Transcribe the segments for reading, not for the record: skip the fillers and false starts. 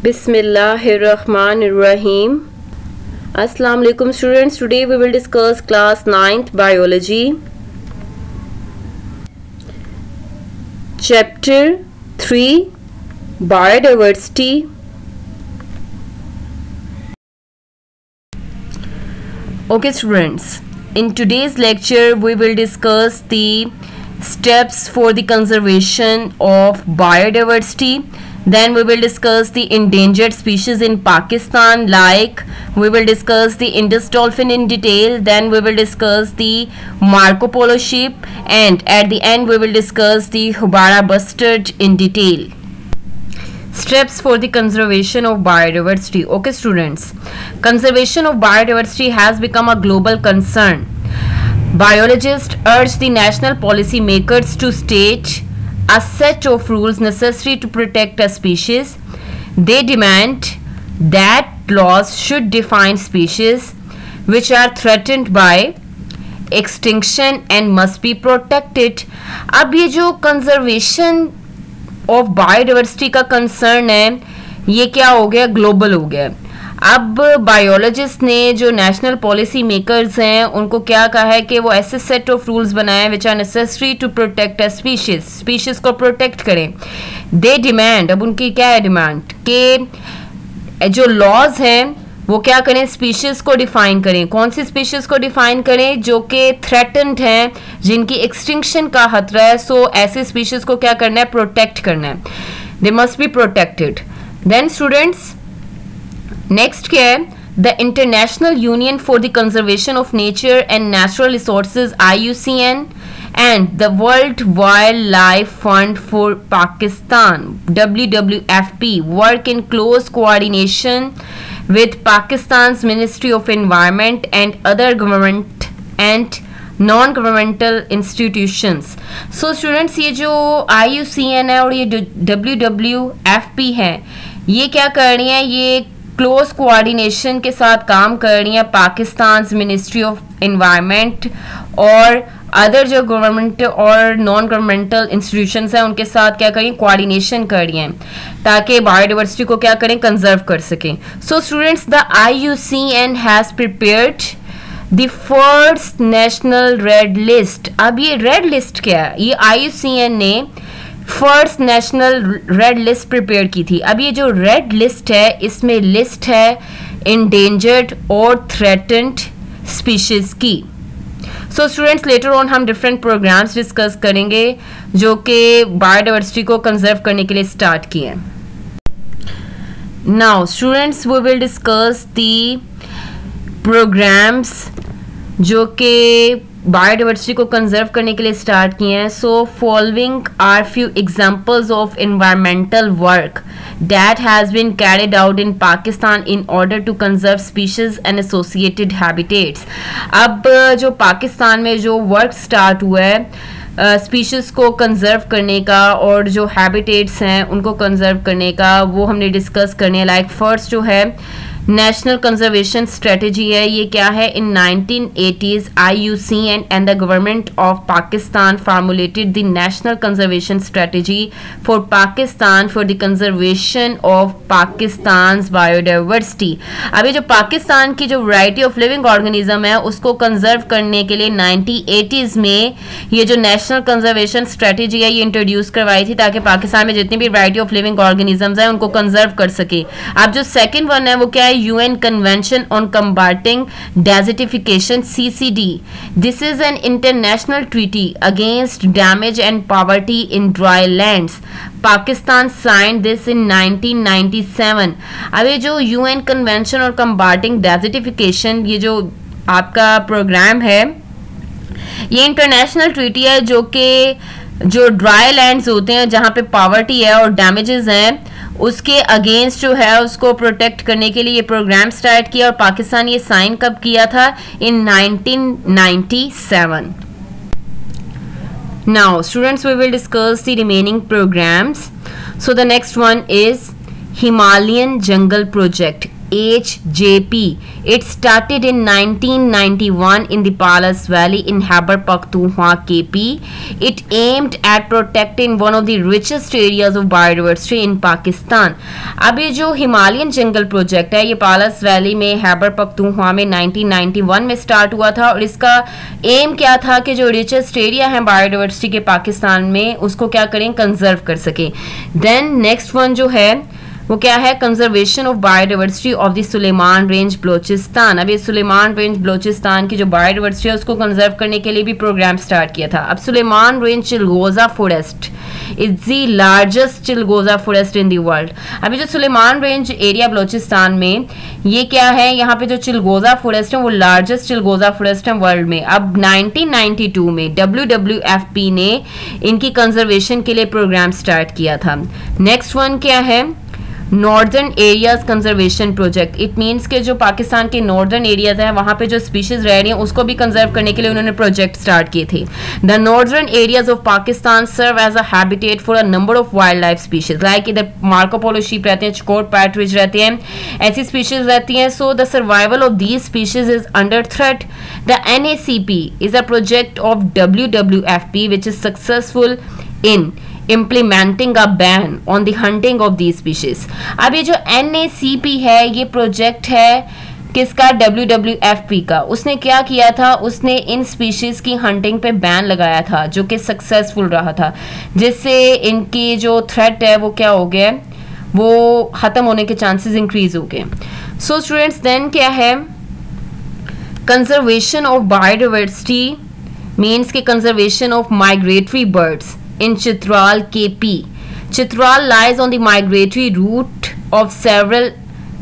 Bismillahirrahmanirrahim. Assalamu alaikum students. Today we will discuss class 9th biology. Chapter 3 Biodiversity. Okay students, in today's lecture we will discuss the steps for the conservation of biodiversity. Then we will discuss the endangered species in Pakistan, like we will discuss the Indus dolphin in detail. Then we will discuss the Marco Polo ship, and at the end we will discuss the Hubara bustard in detail. Steps for the conservation of biodiversity. Okay students, conservation of biodiversity has become a global concern. Biologists urge the national policy makers to state a set of rules necessary to protect a species. They demand that laws should define species which are threatened by extinction and must be protected. अब ये जो conservation of biodiversity का concern है, ये क्या हो गया, global हो गया. अब बायोलॉजिस्ट ने जो नेशनल पॉलिसी मेकर्स हैं उनको क्या कहा है कि वो ऐसे सेट ऑफ रूल्स बनाए which are necessary to protect a species को प्रोटेक्ट करें. दे डिमांड, अब उनकी क्या है डिमांड, कि जो लॉज हैं वो क्या करें, स्पीशीज को डिफाइन करें. कौन सी स्पीशीज को डिफाइन करें, जो कि थ्रेटन्ड हैं, जिनकी एक्सटिंक्शन का खतरा है. सो ऐसे स्पीशीज को क्या करना है, प्रोटेक्ट करना है. They must be protected. Then students next क्या है, the international union for the conservation of nature and natural resources IUCN and the World Wildlife Fund for Pakistan WWFP work in close coordination with Pakistan's Ministry of Environment and other government and non-governmental institutions. So students, ये जो IUCN है और ये WWFP है, ये क्या कर रही है, ये क्लोज कोऑर्डिनेशन के साथ काम कर रही है पाकिस्तान मिनिस्ट्री ऑफ एनवायरनमेंट और अदर जो गवर्नमेंट और नॉन गवर्नमेंटल इंस्टीट्यूशंस हैं उनके साथ क्या करें, कोऑर्डिनेशन कर रही हैं ताकि बायोडाइवर्सिटी को क्या करें, कंजर्व कर सकें. So students, the IUCN has prepared the first national red list. अब ये रेड लिस्ट क्या है, ये IUCN ने first national red list prepare की थी. अब ये जो रेड लिस्ट है इसमें लिस्ट है इंडेंजर्ड और थ्रेटन्ड स्पीशीज की. सो स्टूडेंट्स, लेटर ऑन हम डिफरेंट प्रोग्राम्स डिस्कस करेंगे जो कि बायोडाइवर्सिटी को कंजर्व करने के लिए स्टार्ट किए हैं. Now students, we will discuss the programs जो कि बायोडाइवर्सिटी को कंजर्व करने के लिए स्टार्ट किए हैं. So following are few examples of environmental work that has been carried out in Pakistan in order to conserve species and associated habitats. अब जो पाकिस्तान में जो वर्क स्टार्ट हुआ है स्पीशीज़ को कंजर्व करने का और जो हैबिटेट्स हैं उनको कंजर्व करने का, वो हमने डिस्कस करने हैं. लाइक फर्स्ट जो है नेशनल कंजर्वेशन स्ट्रेटजी है. ये क्या है, इन 1980s IUCN and the government of Pakistan formulated the national conservation strategy for Pakistan for the conservation of Pakistan biodiversity. अभी जो पाकिस्तान की जो वैरायटी ऑफ लिविंग ऑर्गेनिज्म है उसको कंजर्व करने के लिए 1980s में ये जो नेशनल कंजर्वेशन स्ट्रेटजी है ये इंट्रोड्यूस करवाई थी ताकि पाकिस्तान में जितनी भी वैरायटी ऑफ लिविंग ऑर्गेनिजम्स हैं उनको कंजर्व कर सके. अब जो सेकेंड वन है वो क्या है, UN Convention on Combating Desertification CCD. This is an international treaty against damage and poverty in dry lands. Pakistan signed this in 1997. अब ये जो UN Convention on Combating Desertification, ये जो आपका प्रोग्राम है, ये इंटरनेशनल ट्रीटी है जो कि जो ड्राई लैंड्स होते हैं जहाँ पे पॉवर्टी है और डैमेजेस हैं उसके अगेंस्ट जो है उसको प्रोटेक्ट करने के लिए ये प्रोग्राम स्टार्ट किया. और पाकिस्तान ये साइन कब किया था, in 1997. Now students, we will discuss the remaining programs. So the next one is Himalayan jungle project. HJP. It started in 1991 in the Palas Valley in Khyber Pakhtunkhwa, KP. It aimed at protecting one of the richest areas of biodiversity in Pakistan. अब ये जो Himalayan jungle project है ये पालस valley में खैबर पख्तूनख्वा में 1991 में start हुआ था और इसका एम क्या था कि जो रिचेस्ट एरिया है बायोडाइवर्सिटी के पाकिस्तान में उसको क्या करें, कंजर्व कर सके। देन नेक्स्ट वन जो है वो क्या है, conservation of biodiversity of the Sulaiman range Balochistan. अब ये सुलेमान रेंज बलोचिस्तान की जो बायोडाइवर्सिटी है उसको कंजर्व करने के लिए भी प्रोग्राम स्टार्ट किया था। अब सुलेमान रेंज चिलगोजा फॉरेस्ट इज द लार्जेस्ट चिलगोजा फॉरेस्ट इन द वर्ल्ड। अभी जो सुलेमान रेंज एरिया बलोचिस्तान में ये क्या है, यहाँ पे जो चिलगोजा फॉरेस्ट है वो लार्जेस्ट चिलगोजा फॉरेस्ट है वर्ल्ड में। अब 1992 में WWFP ने इनकी कंजर्वेशन के लिए प्रोग्राम स्टार्ट किया था। नेक्स्ट वन क्या है, northern areas conservation project. It means के जो पाकिस्तान के नॉर्दर्न एरियाज हैं वहाँ पे जो स्पीशीज रह रही हैं उसको भी कंजर्व करने के लिए उन्होंने प्रोजेक्ट स्टार्ट किए थे। The northern areas of Pakistan serve as a habitat for a number of wild life species. Like इधर मार्कोपोलो शीप रहते हैं, चकोर पैट्रिज रहते हैं, ऐसी स्पीशीज रहती हैं। So the survival of these species is under threat. The NACP is a project of WWFP which is successful in implementing a ban on the hunting of these species। अब ये जो NACP है ये project है किसका, WWFP का। उसने क्या किया था, उसने इन स्पीशीज की हंटिंग पे बैन लगाया था जो कि सक्सेसफुल रहा था, जिससे इनकी जो थ्रेट है वो क्या हो गया, वो ख़त्म होने के चांसेस इंक्रीज हो गए। सो स्टूडेंट्स देन क्या है, कंजर्वेशन ऑफ बायोडाइवर्सिटी मीन्स के conservation of migratory birds in Chitral, KP. Chitral lies on the migratory route of several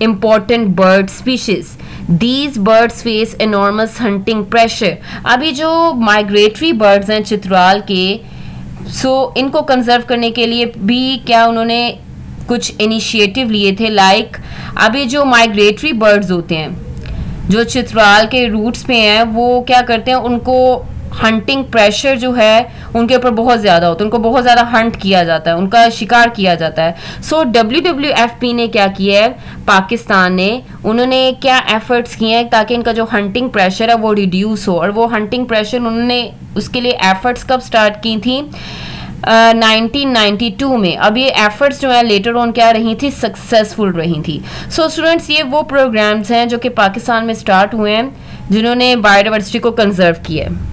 important bird species. These birds face enormous hunting pressure. अभी जो migratory birds हैं चित्राल के, इनको conserve करने के लिए भी क्या उन्होंने कुछ इनिशिएटिव लिए थे। लाइक अभी जो माइग्रेटरी बर्ड्स होते हैं जो चित्राल के रूट्स पे हैं वो क्या करते हैं, उनको हंटिंग प्रेशर जो है उनके ऊपर बहुत ज़्यादा होता है, उनको बहुत ज़्यादा हंट किया जाता है, उनका शिकार किया जाता है। सो WWFP ने क्या किया है, पाकिस्तान ने उन्होंने क्या एफर्ट्स किए हैं ताकि इनका जो हंटिंग प्रेशर है वो रिड्यूस हो। और वो हंटिंग प्रेशर उन्होंने उसके लिए एफर्ट्स कब स्टार्ट की थी, 1992 में। अब ये एफर्ट्स जो है लेटर ऑन क्या रही थी, सक्सेसफुल रही थी। सो स्टूडेंट्स ये वो प्रोग्राम्स हैं जो कि पाकिस्तान में स्टार्ट हुए हैं जिन्होंने बायोडाइवर्सिटी को कंजर्व किया है।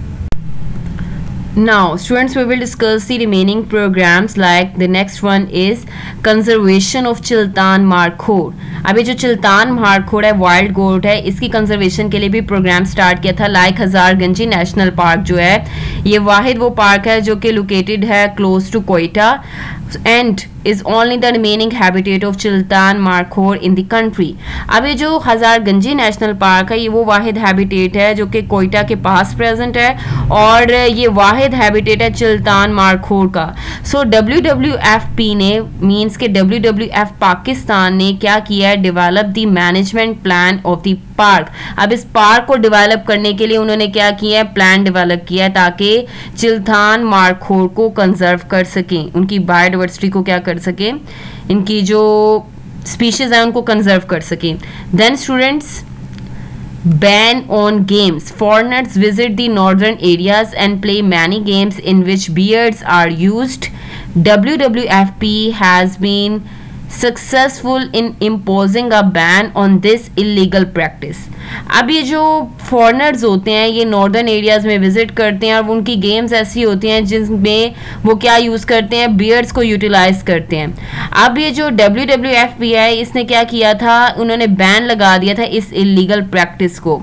Now students we will discuss the remaining programs, like the next one is conservation of Chiltan markhor. अभी जो चिल्तान मारखोर है वाइल्ड गोट है, इसकी कंजर्वेशन के लिए भी प्रोग्राम स्टार्ट किया था। लाइक हजारगंजी नेशनल पार्क जो है ये वाहिद वो पार्क है जो कि लोकेटेड है close to Quetta and is only the remaining habitat of Chiltan markhor in the country। अब ये जो हजारगंजी नेशनल पार्क है ये वो वाहिद हैबिटेट है जो कि कोयटा के पास प्रेजेंट है और ये वाहिद हैबिटेट है चिल्तान मारखोर का। सो WWFP ने मीन्स के WWF पाकिस्तान ने क्या किया है, develop the management plan of the park. अब इस पार्क को डेवलप करने के लिए उन्होंने क्या किया है, प्लान डेवलप किया है ताकि चिल्तान मारखोर को कंजर्व कर सकें, उनकी बायोडाइवर्सिटी को क्या कर सके, इनकी जो स्पीशीज है उनको कंजर्व कर सके। Then students ban on games. Foreigners visit the northern areas and play many games in which beards are used. WWFP has been successful in imposing a ban on this illegal practice। अब ये जो foreigners होते हैं ये northern areas में visit करते हैं और उनकी गेम्स ऐसी होती हैं जिसमें वो क्या यूज़ करते हैं, बियर्ड्स को यूटिलाइज करते हैं। अब ये जो WWFP है इसने क्या किया था, उन्होंने बैन लगा दिया था इस इलीगल प्रैक्टिस को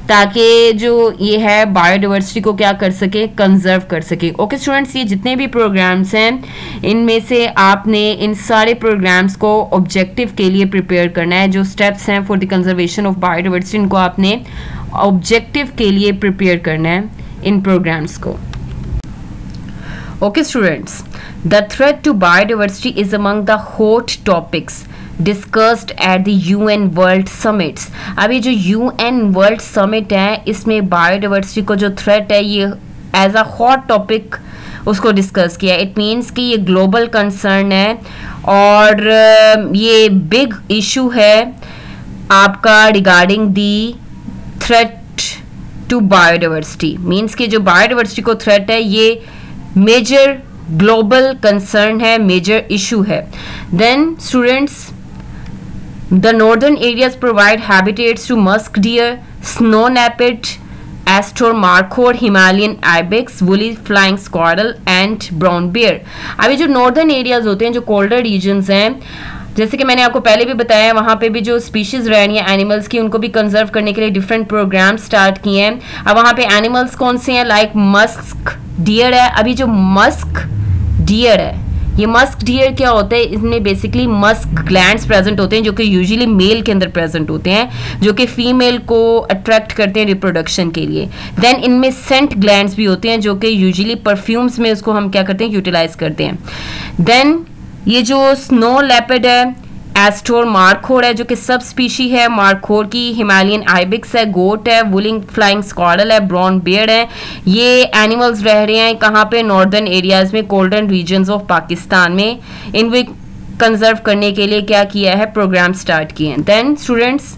ताकि जो ये है बायोडाइवर्सिटी को क्या कर सके, कंजर्व कर सके। ओके स्टूडेंट्स, ये जितने भी प्रोग्राम्स हैं इनमें से आपने इन सारे प्रोग्राम्स को ऑब्जेक्टिव के लिए प्रिपेयर करना है। जो स्टेप्स हैं for the conservation of biodiversity इनको आपने ऑब्जेक्टिव के लिए प्रिपेयर करना है इन प्रोग्राम्स को। Okay students, the threat to biodiversity is among the hot topics discussed at the UN world summits. अभी जो UN वर्ल्ड समिट है इसमें बायोडाइवर्सिटी को जो थ्रेट है ये एज अ हॉट टॉपिक उसको डिस्कस किया। इट मीन्स कि ये ग्लोबल कंसर्न है और ये बिग इशू है आपका regarding the threat to biodiversity, means कि जो बायोडाइवर्सिटी को थ्रेट है ये मेजर ग्लोबल कंसर्न है, मेजर इशू है. Then students, the northern areas provide habitats to musk deer, snow leopard, Astor markhor, Himalayan ibex, woolly flying squirrel and brown bear. अभी जो northern areas होते हैं, जो कोल्डर रीजन्स हैं, जैसे कि मैंने आपको पहले भी बताया, वहाँ पे भी जो स्पीशीज रह रही हैं एनिमल्स की, उनको भी कंजर्व करने के लिए डिफरेंट प्रोग्राम स्टार्ट किए हैं. अब वहाँ पे एनिमल्स कौन से हैं, लाइक मस्क डियर है. अभी जो मस्क डियर है, ये मस्क डियर क्या होता है, इसमें बेसिकली मस्क ग्लैंड्स प्रेजेंट होते हैं जो कि यूजुअली मेल के अंदर प्रेजेंट होते हैं, जो कि फीमेल को अट्रैक्ट करते हैं रिप्रोडक्शन के लिए. देन इनमें सेंट ग्लैंड्स भी होते हैं जो कि यूजुअली परफ्यूम्स में उसको हम क्या करते हैं, यूटिलाइज करते हैं. देन ये जो स्नो लेपर्ड है, एस्टर मार्खोर है जो कि सब स्पीशी है मार्खोर की, हिमालयन आइबिक्स है, गोट है, वुलिंग फ्लाइंग स्क्वारल है, ब्राउन बियर है. ये एनिमल्स रह रहे हैं कहाँ पे, नॉर्दर्न एरियाज में, कोल्डन रीजन्स ऑफ पाकिस्तान में. इनको कंजर्व करने के लिए क्या किया है, प्रोग्राम स्टार्ट किए हैं. Then students,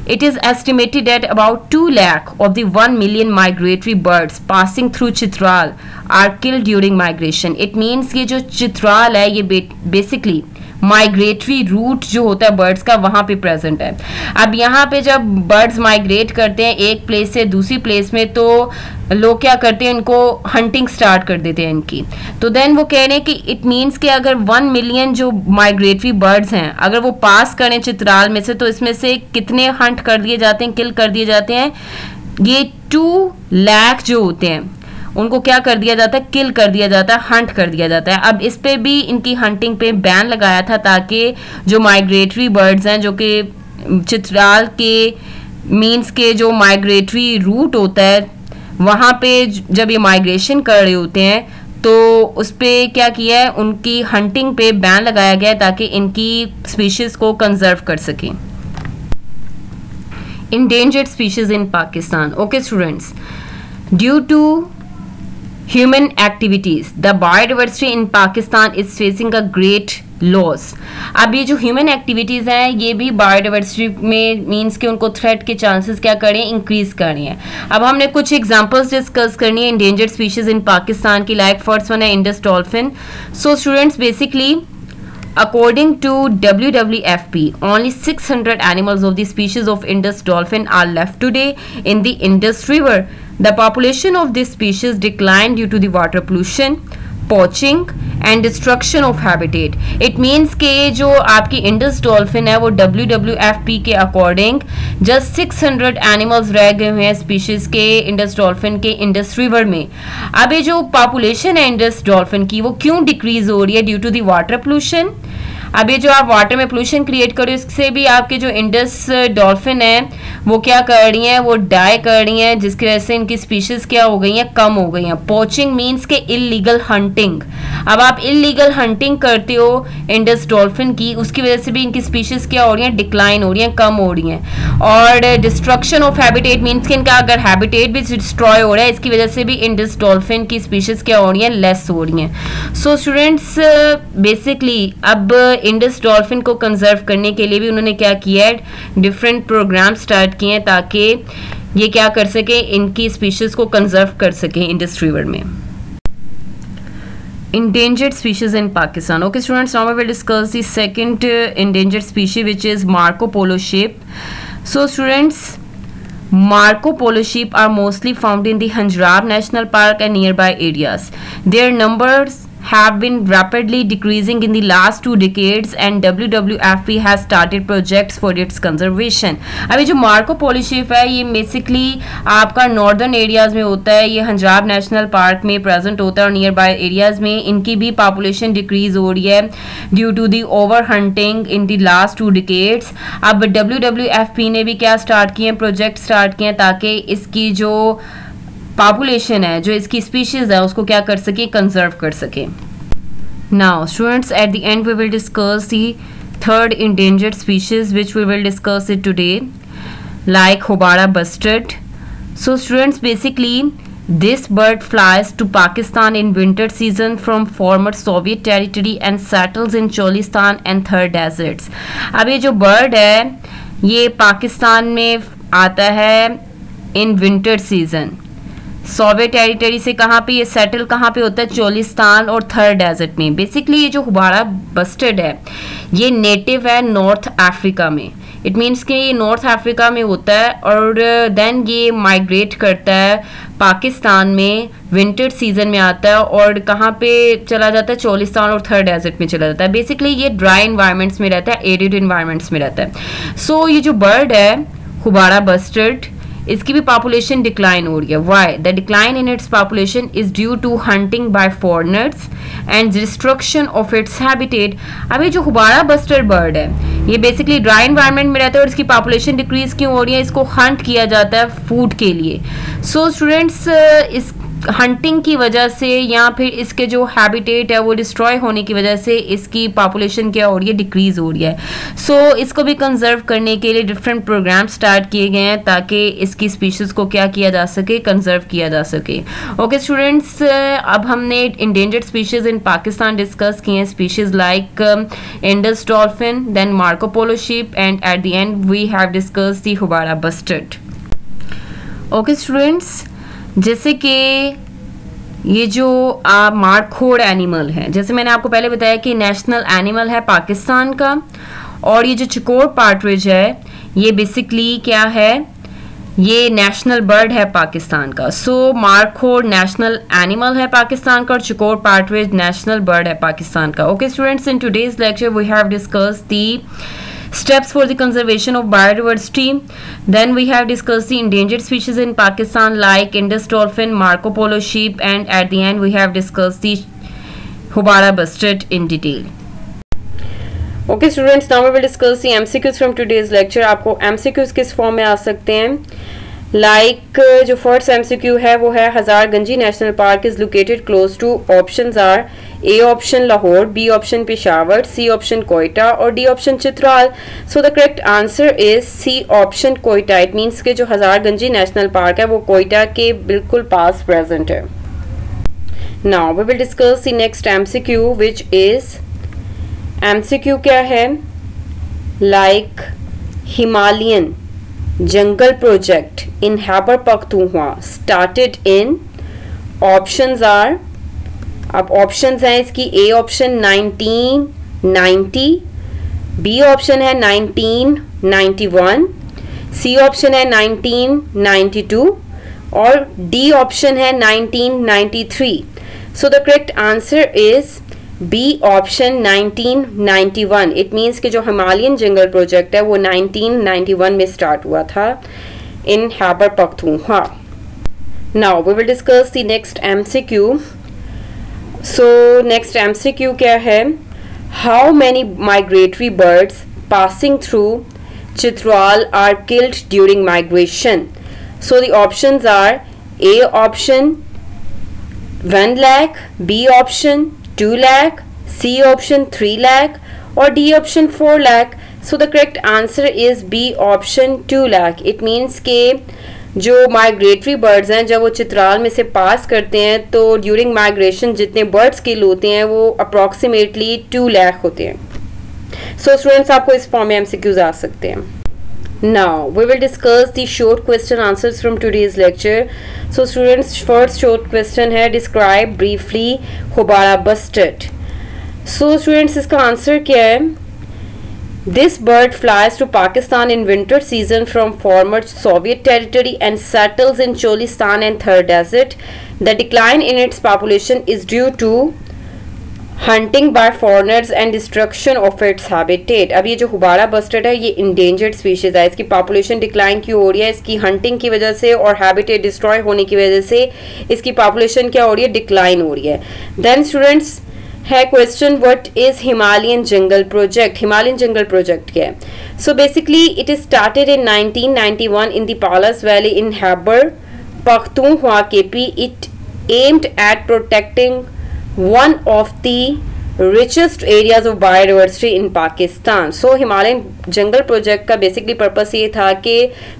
it is estimated that about 2 lakh of the 1 million migratory birds passing through Chitral are killed during migration. It means ये जो चित्राल है ये बेसिकली माइग्रेटरी रूट जो होता है बर्ड्स का, वहाँ पे प्रेजेंट है. अब यहाँ पे जब बर्ड्स माइग्रेट करते हैं एक प्लेस से दूसरी प्लेस में, तो लोग क्या करते हैं, इनको हंटिंग स्टार्ट कर देते हैं इनकी. तो देन वो कह रहे हैं कि इट मीन्स कि अगर 1 मिलियन जो माइग्रेटरी बर्ड्स हैं अगर वो पास करें चित्राल में से, तो इसमें से कितने हंट कर दिए जाते हैं, किल कर दिए जाते हैं, ये 2 लाख जो होते हैं उनको क्या कर दिया जाता है, किल कर दिया जाता है, हंट कर दिया जाता है. अब इस पे भी इनकी हंटिंग पे बैन लगाया था ताकि जो माइग्रेटरी बर्ड्स हैं जो कि चित्राल के मीन्स के जो माइग्रेटरी रूट होता है वहाँ पे जब ये माइग्रेशन कर रहे होते हैं तो उस पर क्या किया है, उनकी हंटिंग पे बैन लगाया गया है ताकि इनकी स्पीशीज को कंजर्व कर सकें. endangered species in Pakistan. Okay students, due to human activities the biodiversity in Pakistan is facing a great loss. अब ये जो ह्यूमन एक्टिविटीज़ हैं ये भी बायोडाइवर्सिटी में मीन्स कि उनको थ्रेट के चांसेस क्या करें, इंक्रीज करनी है. अब हमने कुछ एग्जांपल्स डिस्कस करनी है इंडेंजर्ड स्पीशीज इन पाकिस्तान की. लाइक फर्स्ट वन है Indus dolphin. So students, basically according to WWFP, only 600 animals of the species of Indus dolphin are left today in the Indus River. The population of this species declined due to the water pollution, poaching and destruction of habitat. It means कि जो आपकी Indus dolphin है वो WWFP के according just 600 animals रह गए हुए हैं स्पीशीज के इंडस डॉल्फिन के इंडस रिवर में. अब ये जो पॉपुलेशन है इंडस डॉल्फिन की वो क्यों डिक्रीज हो रही है, due to the water pollution. अब ये जो आप वाटर में पोल्यूशन क्रिएट कर रहे हो इससे भी आपके जो इंडस डॉल्फिन है वो क्या कर रही हैं, वो डाई कर रही हैं, जिसकी वजह से इनकी स्पीशीज क्या हो गई हैं, कम हो गई हैं. पोचिंग मीन्स के इलीगल हंटिंग. अब आप इलीगल हंटिंग करते हो इंडस डॉल्फिन की, उसकी वजह से भी इनकी स्पीशीज क्या हो रही हैं, डिक्लाइन हो रही हैं, कम हो रही हैं. और डिस्ट्रक्शन ऑफ हैबिटेट मीन्स कि इनका अगर हैबिटेट भी डिस्ट्रॉय हो रहा है इसकी वजह से भी इंडस डॉल्फिन की स्पीशीज क्या हो रही हैं, लेस हो रही हैं. सो स्टूडेंट्स, बेसिकली अब इंडस डॉल्फिन को कंजर्व करने के लिए भी उन्होंने क्या किया है, डिफरेंट प्रोग्राम स्टार्ट किए हैं ताकि ये क्या कर सके, इनकी स्पीशीज को कंजर्व कर सके इंडस रिवर में. Endangered species in Pakistan. Okay students, now we will discuss the second endangered species which is Marco Polo sheep. So students, Marco Polo sheep are mostly found in the Hanjrab National Park and nearby areas. Their numbers have been rapidly decreasing in the last 2 decades and WWFP has started projects for its conservation. अभी जो Marco Polo sheep है ये basically आपका northern areas में होता है, ये हंजाब national park में प्रेजेंट होता है और नियर बाय एरियाज में इनकी भी पॉपुलेशन डिक्रीज हो रही है due to the over hunting in the last 2 decades. अब WWFP ने भी क्या स्टार्ट किए, प्रोजेक्ट स्टार्ट किए ताकि इसकी जो पॉपुलेशन है, जो इसकी स्पीशीज है उसको क्या कर सके, कंजर्व कर सके. Now students, at the end we will discuss the third endangered species which we will discuss it today, like houbara bustard. So students, basically this bird flies to Pakistan in winter season from former Soviet territory and settles in Cholistan and Thar deserts. अब ये जो bird है ये पाकिस्तान में आता है in winter season. Soviet territory से कहाँ पे ये सेटल कहाँ पे होता है? चोलिस्तान और थर डेजर्ट में। बेसिकली ये जो हुबारा बस्टर्ड है ये नेटिव है नॉर्थ अफ्रीका में। इट मीन्स कि ये नॉर्थ अफ्रीका में होता है और देन ये माइग्रेट करता है पाकिस्तान में, विंटर सीजन में आता है और कहाँ पे चला जाता है? चोलिस्तान और थर डेजर्ट में चला जाता है। बेसिकली ये ड्राई इन्वायरमेंट्स में रहता है, एरिड इन्वायरमेंट्स में रहता है। सो ये जो बर्ड है हुबारा बस्टर्ड, इसकी भी पॉपुलेशन डिक्लाइन हो रही है। Why? The decline in its population is due to hunting by foreigners and destruction of its habitat. अब ये जो हुबारा बस्टर्ड बर्ड है ये बेसिकली ड्राई एनवायरनमेंट में रहता है और इसकी पॉपुलेशन डिक्रीज क्यों हो रही है? इसको हंट किया जाता है फूड के लिए। सो स्टूडेंट्स, इस हंटिंग की वजह से या फिर इसके जो हैबिटेट है वो डिस्ट्रॉय होने की वजह से इसकी पॉपुलेशन क्या हो रही है? डिक्रीज हो रही है। सो इसको भी कंजर्व करने के लिए डिफरेंट प्रोग्राम स्टार्ट किए गए हैं ताकि इसकी स्पीशीज को क्या किया जा सके? कंजर्व किया जा सके। ओके स्टूडेंट्स, अब हमने endangered species in Pakistan discuss किए हैं। Species like Indus dolphin, then Marco Polo sheep and at the end we have discuss the houbara bustard. Okay students, जैसे कि ये जो मारखोड़ एनिमल है, जैसे मैंने आपको पहले बताया कि नेशनल एनिमल है पाकिस्तान का, और ये जो चिकोर पार्ट्रिज है ये बेसिकली क्या है? ये नेशनल बर्ड है पाकिस्तान का। सो मारखोड़ नेशनल एनिमल है पाकिस्तान का और चिकोर पार्ट्रिज नेशनल बर्ड है पाकिस्तान का। Okay students, in today's lecture we have discussed the steps for the conservation of biodiversity. Then we have discussed the endangered species in Pakistan like Indus dolphin, Marco Polo sheep, and at the end we have discussed the Hubbara bustard in detail. Okay students, now we will discuss the MCQs from today's lecture. आपको MCQs किस form में आ सकते हैं? Like जो first MCQ है वो है Hazarganji national park is located close to. Options are A option Lahore, B option Peshawar, C option Quetta और D option Chitral. So the correct answer is C option Quetta. It means के जो हजारगंजी नेशनल पार्क है वो कोयटा के बिल्कुल पास प्रेजेंट है। Now we will discuss the next MCQ which is MCQ क्या है? Like Himalayan jungle project in Khyber Pakhtunkhwa started in. Options are, अब ऑप्शंस हैं इसकी, ए ऑप्शन 1990, बी ऑप्शन है 1991, सी ऑप्शन है 1992 और डी ऑप्शन है 1993। So the correct answer is B option 1991। It means कि जो हिमालयन जंगल प्रोजेक्ट है वो 1991 में स्टार्ट हुआ था in Khyber Pakhtunkhwa. Now we will discuss the next MCQ। So next MCQ क्या है? How many migratory birds passing through Chitral are killed during migration? So the options are A option 1 lakh, B option 2 lakh, C option 3 lakh or D option 4 lakh. So the correct answer is B option 2 lakh. It means के जो migratory birds हैं जब वो चित्राल में से पास करते हैं तो ड्यूरिंग माइग्रेशन जितने बर्ड्स किल होते हैं वो अप्रॉक्सीमेटली 2 लाख होते हैं। सो स्टूडेंट्स, आपको इस फॉर्म में MCQs आ सकते हैं। Now we will discuss the short question answers from today's lecture. So students, first short question है describe briefly Hubbara bustard. So students, इसका आंसर क्या है? This bird flies to Pakistan in winter season from former Soviet territory and settles in Cholistan and Thar desert. The decline in its population is due to hunting by foreigners and destruction of its habitat. अब ये जो Houbara bustard है ये endangered species है। इसकी population decline क्यों हो रही है? इसकी हंटिंग की वजह से और हैबिटेट डिस्ट्रॉय होने की वजह से इसकी पॉपुलेशन क्या हो रही है? डिक्लाइन हो रही है। देन स्टूडेंट्स है question, what is Himalayan jungle project? Himalayan jungle project क्या है? So basically it is started in 1991 in the पालस valley in Khyber Pakhtunkhwa KP. It aimed at protecting one of the richest areas of biodiversity in Pakistan. So Himalayan jungle project का basically purpose ये था कि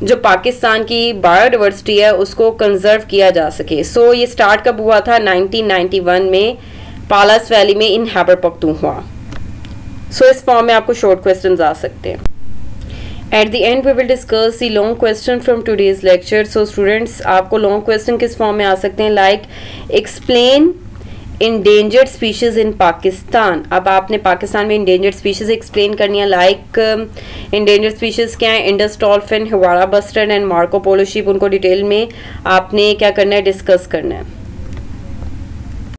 जो पाकिस्तान की biodiversity है उसको conserve किया जा सके। सो ये स्टार्ट कब हुआ था? 1991 में पालस वैली में इन खैबर पख्तूनख्वा। सो इस फॉर्म में आपको शॉर्ट क्वेश्चंस आ सकते हैं। At the end we will discuss the long question from today's lecture. So students, आपको long question किस फॉर्म में आ सकते हैं, like explain endangered species in Pakistan. अब आपने पाकिस्तान में endangered species explain करनी है. like endangered species क्या है, Indus dolphin, houbara bustard and Marco Polo sheep. उनको डिटेल में आपने क्या करना है, डिस्कस करना है.